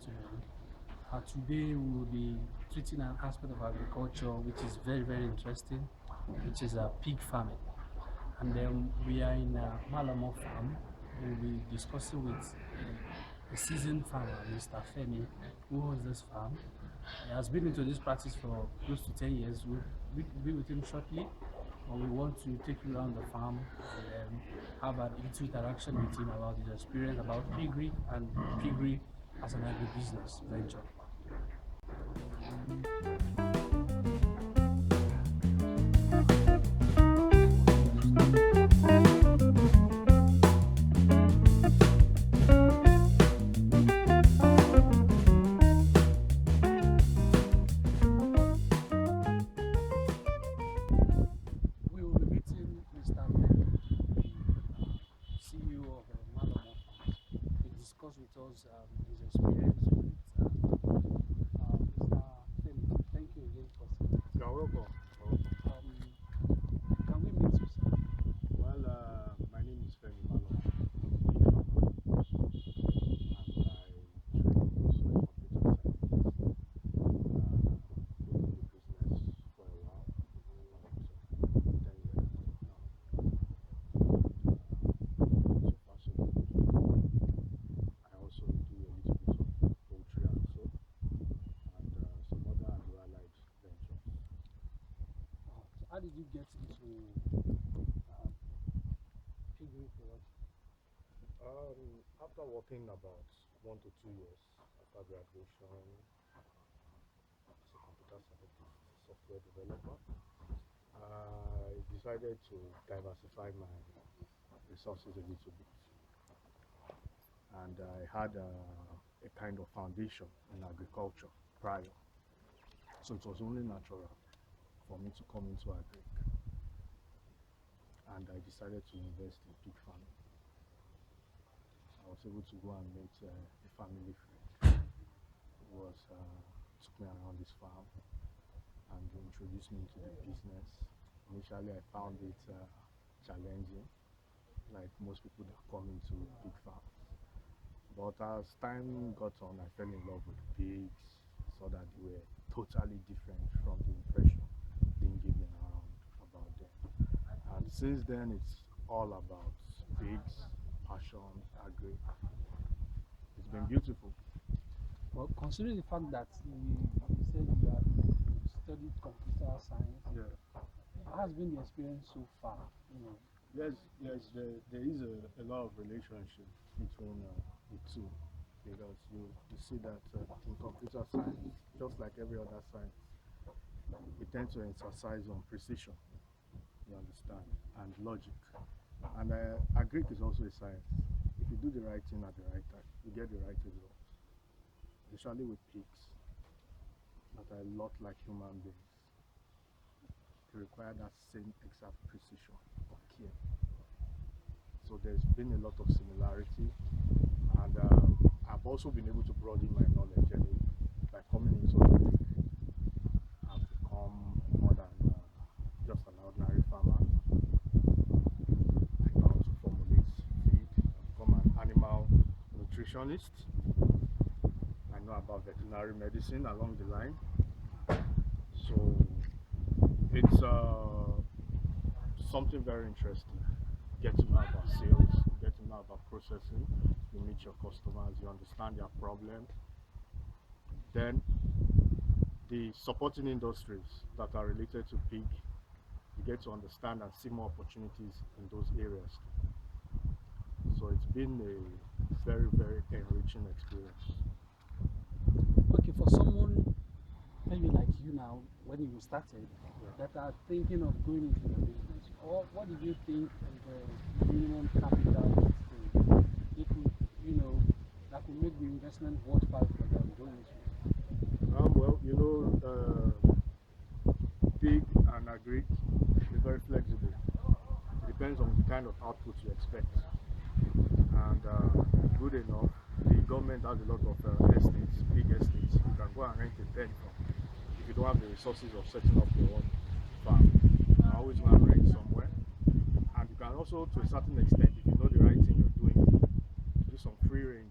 gentlemen. Today we will be treating an aspect of agriculture which is very, very interesting, which is pig farming. And then we are in Malamo farm. We'll be discussing with a seasoned farmer, Mr. Femi, who owns this farm. He has been into this practice for close to 10 years. We'll be with him shortly, and we want to take you around the farm and have a little interaction with him about his experience about piggery and piggery as an agribusiness venture. We will be meeting Mr. Femi, the CEO of Malamo Farms, to discuss with us his experience with Mr. Femi. Thank you again for saying. You're welcome. Can we meet you, sir? Well, my name is Femi Malo. I'm a pig farmer, and I train also in computer science. Been in the business for a while, so 10 years now. So far, so good. I also do a little bit of poultry also, and some other agro-allied ventures. So how did you get into piggery production? After working about 1 to 2 years after graduation as a computer scientist, software developer, I decided to diversify my resources a little bit. And I had a kind of foundation in agriculture prior. So it was only natural for me to come into agric. And I decided to invest in pig farming. I was able to go and meet a family friend who took me around his farm and introduced me to the business. Initially, I found it challenging, like most people that come into pig farms. But as time got on, I fell in love with pigs, saw that they were totally different from the impression being given around about them. And since then, it's all about pigs, passion, agri. It's been beautiful. Well, considering the fact that you said you studied computer science, Yeah. how has been the experience so far? Yes, there is a lot of relationship between the two, because you see that in computer science, just like every other science, we tend to emphasize on precision, you understand, and logic. And agric is also a science. If you do the right thing at the right time, you get the right results. Especially with pigs that are a lot like human beings. They require that same exact precision of care. So there's been a lot of similarity, and I've also been able to broaden my knowledge by coming into agric. I've become more than just an ordinary farmer. I know how to formulate feed. I've become an animal nutritionist. I know about veterinary medicine along the line. So it's something very interesting. Get to know about sales, get to know about processing, you meet your customers, you understand their problem. Then the supporting industries that are related to pig, you get to understand and see more opportunities in those areas. So it's been a very, very enriching experience. Okay, for someone maybe like you now, when you started, Yeah. that are thinking of going into the business, or what did you think is the minimum capital they could, that could make the investment worthwhile for them going into it? Well, pig and agric is very flexible. It depends on the kind of output you expect. And good enough, the government has a lot of estates, big estates. You can go and rent a tent from. If you don't have the resources of setting up your own farm, you can always go and rent somewhere. And you can also, to a certain extent, if you know the right thing you're doing, do some free ranging.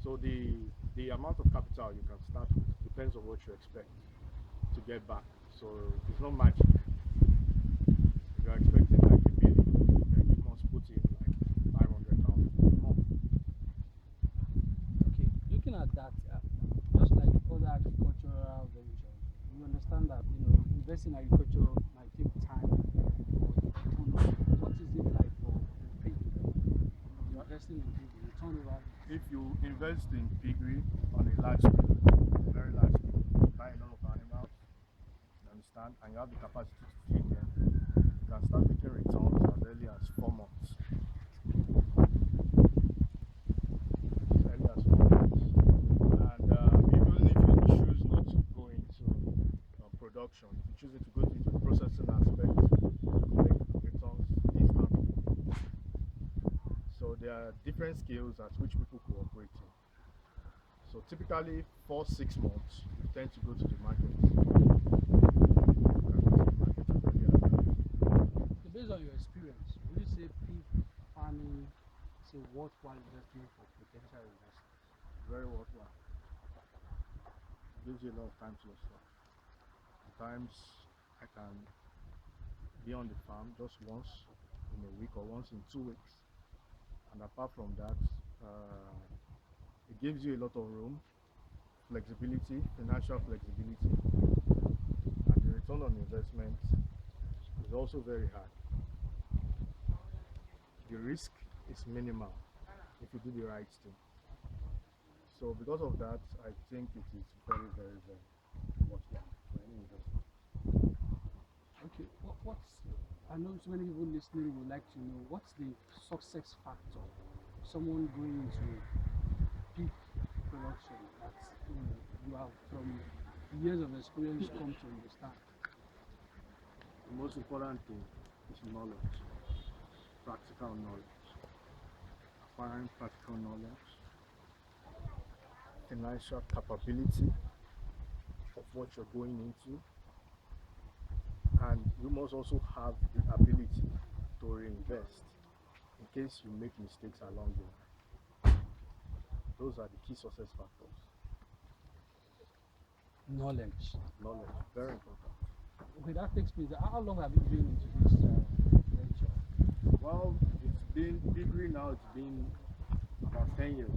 So the the amount of capital you can start with depends on what you expect to get back. So it's not magic. If you're expecting like a million, then you must put in like 500,000 more. Okay, looking at that, just like other agricultural ventures, you understand that investing in agriculture might take time. What is it like for pig? You're investing in pig, the turnover. If you invest in piggery on a large scale, very large scale, you buy a lot of animals, you understand, and you have the capacity to feed them, you can start making returns as early as 4 months. As early as 4 months. And even if you choose not to go into production, if you choose to go into the processing aspect, you can make returns instantly. So there are different scales at which people cooperate in. So typically 4-6 months, you tend to go to the market. So based on your experience, would you say pig farming is a worthwhile investment for potential investors? Very worthwhile. It gives you a lot of time to yourself. Sometimes I can be on the farm just once in a week or once in 2 weeks. And apart from that, it gives you a lot of room, flexibility, financial flexibility, and the return on investment is also very high. The risk is minimal if you do the right thing. So because of that, I think it is very, very, very worthwhile for any investor. Okay, I know so many people listening would like to know what's the success factor of someone going into pig production that you have from years of experience come to understand. The most important thing is knowledge, practical knowledge, acquiring practical knowledge, financial capability of what you're going into, and you must also have the ability to reinvest in case you make mistakes along the way. Those are the key success factors. Knowledge, Very important. okay, that takes me to how long have you been into this venture? Well, it's been piggery now, it's been about 10 years.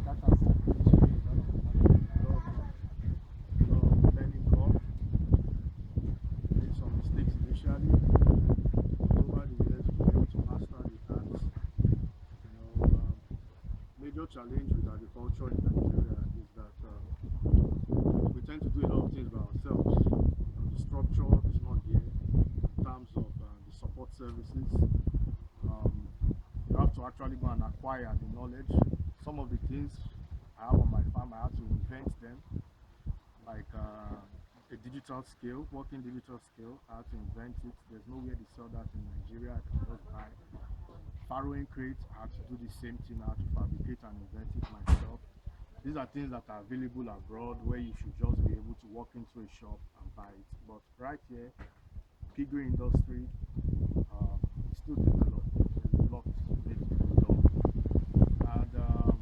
That has given you a lot of knowledge. A lot of learning curve. Made some mistakes initially, but over the years we've been able to master the arts. Major challenge with agriculture in Nigeria is that we tend to do a lot of things by ourselves. The structure is not there in terms of the support services. You have to actually go and acquire the knowledge. Some of the things I have on my farm, I have to invent them, like a digital scale, working digital scale. I have to invent it. There's nowhere to sell that in Nigeria. I can just buy. Farrowing crates, I have to do the same thing. I have to fabricate and invent it myself. These are things that are available abroad where you should just be able to walk into a shop and buy it. But right here, piggery industry is still developed. There's a lot needs to be done. And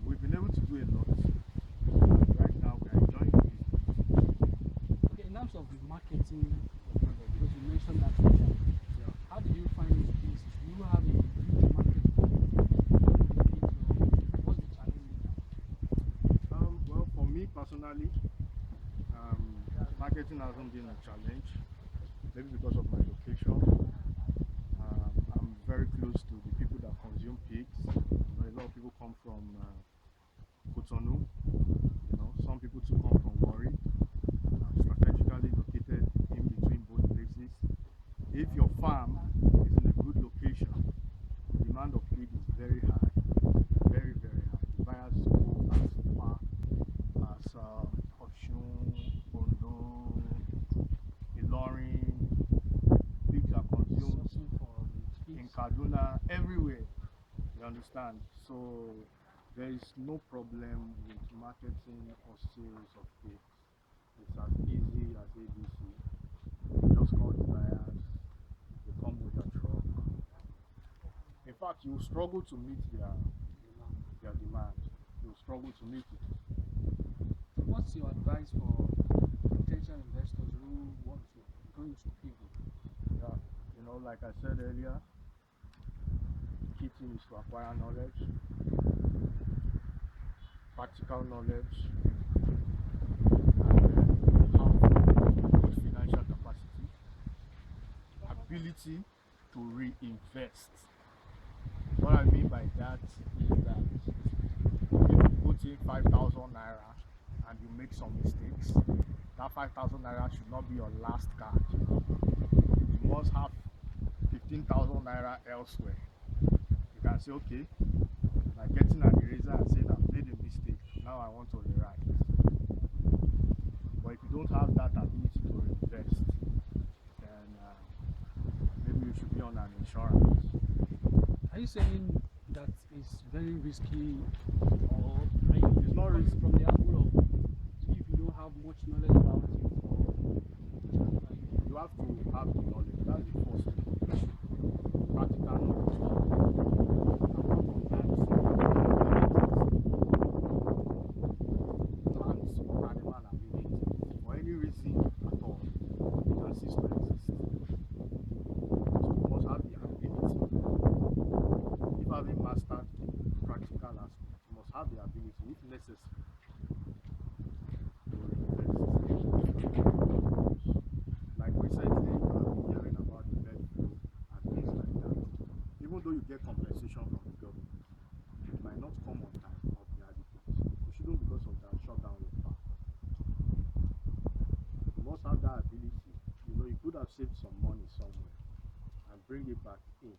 we've been able to do a lot. And right now we are enjoying the business. Okay, in terms of the marketing of the product, because you mentioned that earlier, how do you find this? Do you have a huge market for what's the challenge in that? Well, for me personally, marketing hasn't been a challenge, maybe because of my location. I'm very close to the people that consume pigs. A lot of people come from Cotonou. Some people too come from Warri. Strategically located in between both places. If your farm is in a good location, the demand of pig is very high, very, very high. The buyers go as far as Osun, Ondo, Ilorin. Pigs are consumed in Kaduna, everywhere. You understand? So there is no problem with marketing or sales of pigs. It's as easy as ABC. You just call the buyers, they come with a truck. In fact, you will struggle to meet their demand. You will struggle to meet it. What's your advice for potential investors who want to go into PV? Yeah, like I said earlier, the key thing is to acquire knowledge, practical knowledge, and have good financial capacity, ability to reinvest. What I mean by that is that if you put in 5,000 naira and you make some mistakes, that 5,000 naira should not be your last card. You must have 15,000 naira elsewhere. You can say, okay, like getting an eraser and saying I've made a mistake, now I want to rewrite. But if you don't have that ability to invest, then maybe you should be on an insurance. Are you saying that it's very risky, or It's not coming risky. from the angle of if you don't have much knowledge about it? You have to have the knowledge. That's the first thing. Practical knowledge. Apart from that, plants, animal, and living things. For any reason at all, it can cease to exist. So you must have the ability. If having mastered the practical aspect, you must have the ability, if necessary, to invest. Like recently, I've been hearing about the bird flu and things like that. Even though you get compensation from the government, it might not come on time or be adequate. You shouldn't, because of that, shut down your farm. You must have that ability. You could have saved some money somewhere and bring it back in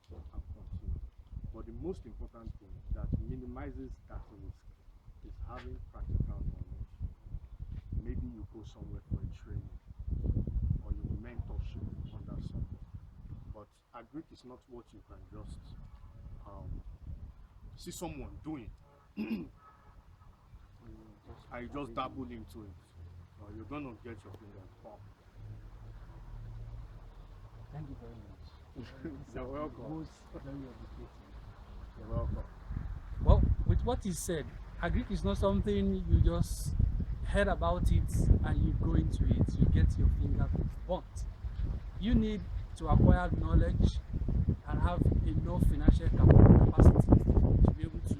and continue. But the most important thing that minimizes that risk is having practical knowledge. Maybe you go somewhere for a training or you mentorship under someone. But agric is not what you can just see someone doing and you just dabble into it. You're gonna get your fingers burnt. Thank you very much. You're welcome. Was very educating. You're welcome. Well, with what he said, agric is not something you just heard about it and you go into it, you get your finger burnt. You need to acquire knowledge and have enough financial capacity to be able to